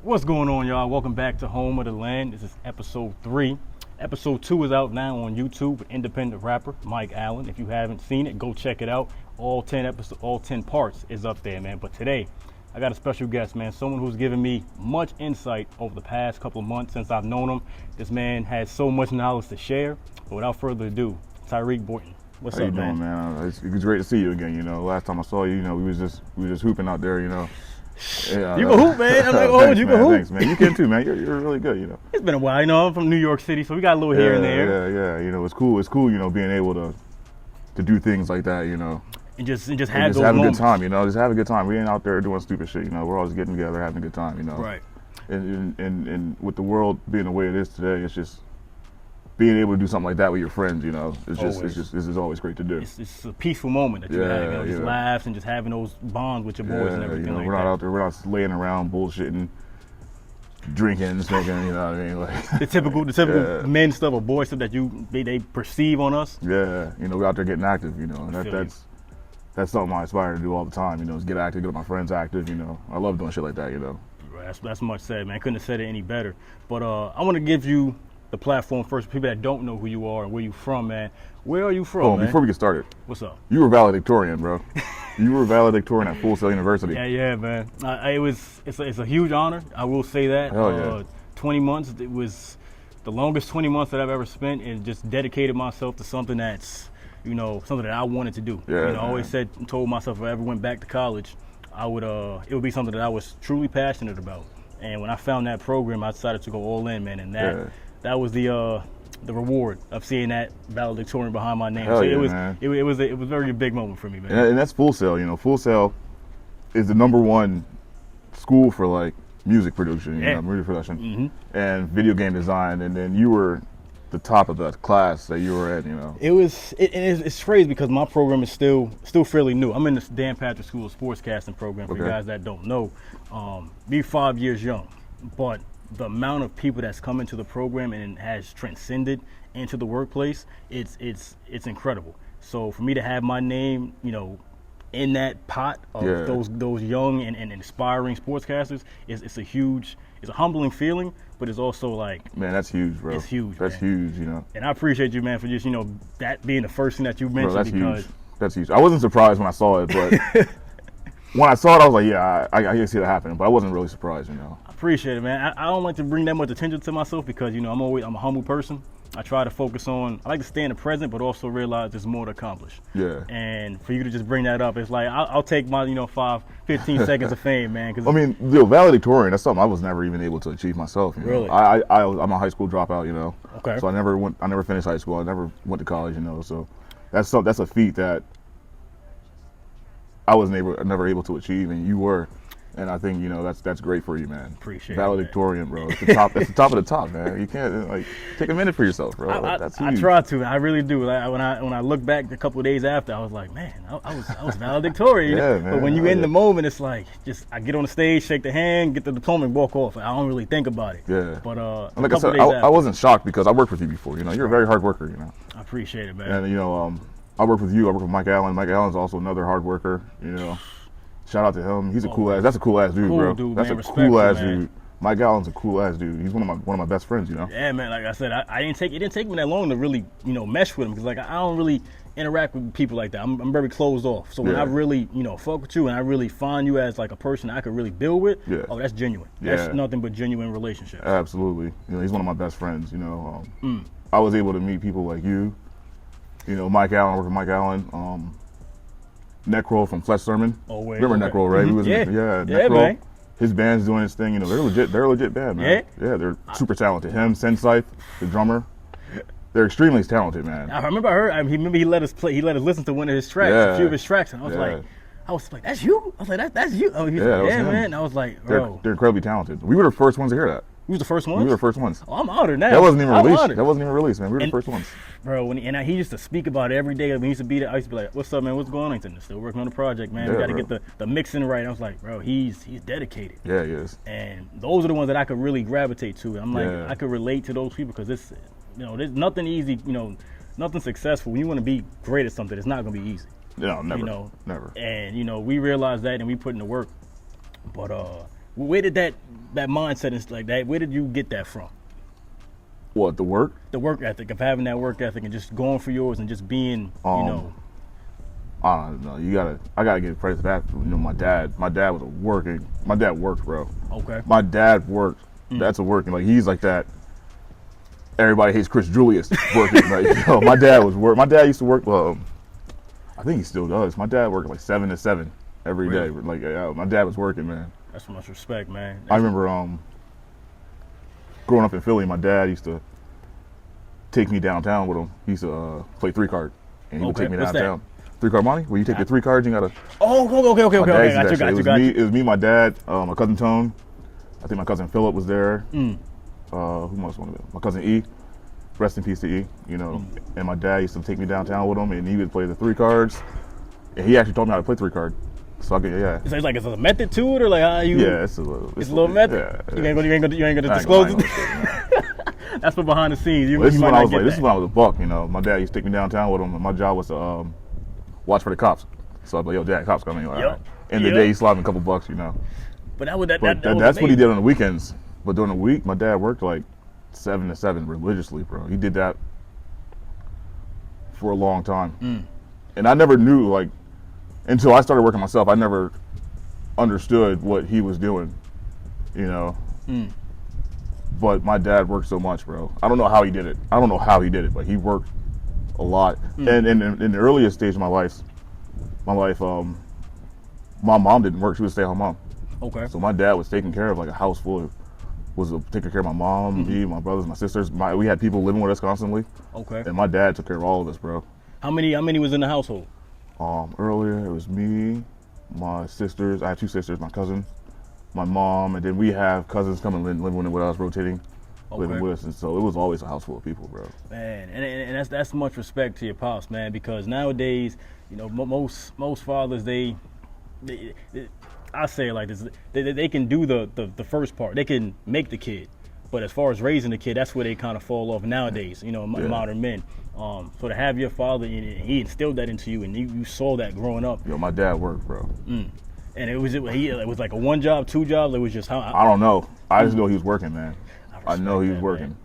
What's going on, y'all? Welcome back to Home of the Land. This is episode 3. Episode 2 is out now on YouTube with independent rapper Mike Allen. If you haven't seen it, go check it out. All 10 parts is up there, man. But today, I got a special guest, man. Someone who's given me much insight over the past couple of months since I've known him. This man has so much knowledge to share. But without further ado, Tyreek Boynton. What's up, man? How you doing, man? It was great to see you again. Last time I saw you, we was just hooping out there, Yeah, you can hoop, man. I'm like, oh, thanks, you man. can hoop. Thanks, man. You can too, man. You're really good, It's been a while, I'm from New York City, so we got a little here and there. Yeah. It's cool. It's cool, being able to do things like that, And just have just those have moments. a good time, Just have a good time. We ain't out there doing stupid shit, We're always getting together, having a good time, Right. And with the world being the way it is today, it's just being able to do something like that with your friends, this is always great to do. It's a peaceful moment that you have, just laughs and just having those bonds with your boys and everything like we're that. not out there, we're not laying around bullshitting, drinking, smoking, you know what I mean? Like the typical men stuff or boy stuff that they perceive on us. Yeah, we're out there getting active, and that's something I aspire to do all the time, is get active, get my friends active, I love doing shit like that, Right, that's much said, man. Couldn't have said it any better. But I want to give you the platform first for people that don't know who you are and where you from, man. Where are you from, man? Before we get started, what's up? You were valedictorian, bro. You were valedictorian at Full Sail University. Yeah, man. It's a huge honor. I will say that. Hell yeah. 20 months. It was the longest 20 months that I've ever spent, and just dedicated myself to something that's, something that I wanted to do. Yeah, I always told myself if I ever went back to college, it would be something that I was truly passionate about. And when I found that program, I decided to go all in, man. And that was the reward of seeing that valedictorian behind my name. Hell So yeah, it was a very big moment for me, man. And that's Full Sail. Full Sail is the #1 school for like music production, music production, and video game design. And then you were the top of the class that you were in. It's crazy because my program is still fairly new. I'm in the Dan Patrick School of Sportscasting program. For you guys that don't know, be 5 years young, but the amount of people that's come into the program and has transcended into the workplace, it's incredible. So for me to have my name, in that pot of those young and inspiring sportscasters, it's a humbling feeling, but it's also like, man, that's huge, bro. It's huge. That's huge, And I appreciate you, man, for just that being the first thing that you mentioned. Bro, that's huge. I wasn't surprised when I saw it, but when I saw it, I was like, yeah, I can see that happening, but I wasn't really surprised, I appreciate it, man. I don't like to bring that much attention to myself because, I'm a humble person. I try to focus on, I like to stay in the present, but also realize there's more to accomplish. Yeah. And for you to just bring that up, it's like, I'll take my, 15 seconds of fame, man. Valedictorian, that's something I was never even able to achieve myself. Really? I'm a high school dropout, Okay. So I never finished high school. I never went to college, so that's a feat that I was never able to achieve, and you were. And I think that's great for you, man. Appreciate valedictorian, bro. It's the top. That's the top of the top, man. You can't take a minute for yourself, bro. That's huge. I try to. I really do. Like, when I look back a couple of days after, I was like, man, I was valedictorian. Yeah, man. But when you in the moment, it's like I get on the stage, shake the hand, get the diploma, and walk off. I don't really think about it. Yeah. But like I said, I wasn't shocked because I worked with you before. You're a very hard worker. I appreciate it, man. And I worked with you. I worked with Mike Allen. Mike Allen's also another hard worker. Shout out to him. He's a cool ass. That's a cool ass dude, cool bro. Dude, that's man. a cool ass man. dude. Mike Allen's a cool ass dude. He's one of my best friends. Yeah, man. Like I said, it didn't take me that long to really mesh with him because I don't really interact with people like that. I'm very closed off. So when I really fuck with you and I really find you as like a person I could really build with, oh, that's genuine. That's nothing but genuine relationship. Absolutely. He's one of my best friends. I was able to meet people like you. Mike Allen. I work with Mike Allen. Necro from Flesh Sermon. Remember Necro, right? Mm-hmm. Necro. Man. His band's doing his thing. They're legit. They're a legit band, man. Yeah, they're super talented. Him, Sensei, the drummer. They're extremely talented, man. I remember he let us play. He let us listen to one of his tracks, a few of his tracks, and I was like, that's you. I was like, that's you. Oh, he's like, man. And I was like, bro, they're incredibly talented. We were the first ones to hear that. You was the first ones? We were the first ones. Oh, I'm honored now. That wasn't even released, man. We were the first ones. Bro, he used to speak about it every day. When he used to be there, I used to be like, what's up, man? What's going on? He's still working on the project, man. We got to get the mixing right. I was like, bro, he's dedicated. Yeah, he is. And those are the ones that I could really gravitate to. I'm like, I could relate to those people because it's, there's nothing easy, nothing successful. When you want to be great at something, it's not going to be easy. No, never. Never. And, we realized that and we put in the work. But Where did that mindset and like that? Where did you get that from? What, the work? The work ethic of having that work ethic and just going for yours and just being, you know. I don't know. I gotta give credit to that. You know, my dad was working. My dad worked, bro. Okay. My dad worked. That's a working. Like, he's like that. Everybody hates Chris Julius working. Like, you know, my dad was work. My dad used to work. I think he still does. My dad worked like 7 to 7 every day. Like, my dad was working, man. That's much respect, man. I remember growing up in Philly, my dad used to take me downtown with him. He used to play 3-card, and he would take me downtown. 3-card money? Where you take the 3 cards, you gotta. Oh, okay. Got you. It was me, my dad, my cousin Tone. I think my cousin Philip was there. Who else wanted it? My cousin E. Rest in peace to E. You know, and my dad used to take me downtown with him, and he would play the 3 cards. And he actually taught me how to play 3-card. So I could, yeah. It's like it's a method to it, or like how you? Yeah, it's a little method. Yeah. You ain't gonna disclose it. That's for behind the scenes. This is when I was a buck. You know, my dad used to take me downtown with him, and my job was to watch for the cops. So I'd be like, yo, Dad, cops coming. All right. End of the day, he slapped me a couple bucks, you know. But that's what he did on the weekends. But during the week, my dad worked like 7 to 7 religiously, bro. He did that for a long time. And I never knew, like, until I started working myself, I never understood what he was doing, you know. But my dad worked so much, bro. I don't know how he did it. But he worked a lot. And in the earliest stage of my life, my mom didn't work. She was a stay-at-home mom. Okay. So my dad was taking care of like a house full of, taking care of my mom, me, my brothers, my sisters. We had people living with us constantly. Okay. And my dad took care of all of us, bro. How many was in the household? Earlier it was me, my sisters. I have 2 sisters, my cousin, my mom, and then we have cousins coming living with us, rotating, living with us, and so it was always a house full of people, bro. Man, and that's much respect to your pops, man, because nowadays, you know, most fathers they I say it like this, they can do the first part, they can make the kid, but as far as raising the kid, that's where they kind of fall off nowadays, you know, modern men. So to have your father, he instilled that into you, and you saw that growing up. Yo, my dad worked, bro. And it was like a 1 job, 2 jobs. It was just how I don't know. I just know he was working, man. I know he was working.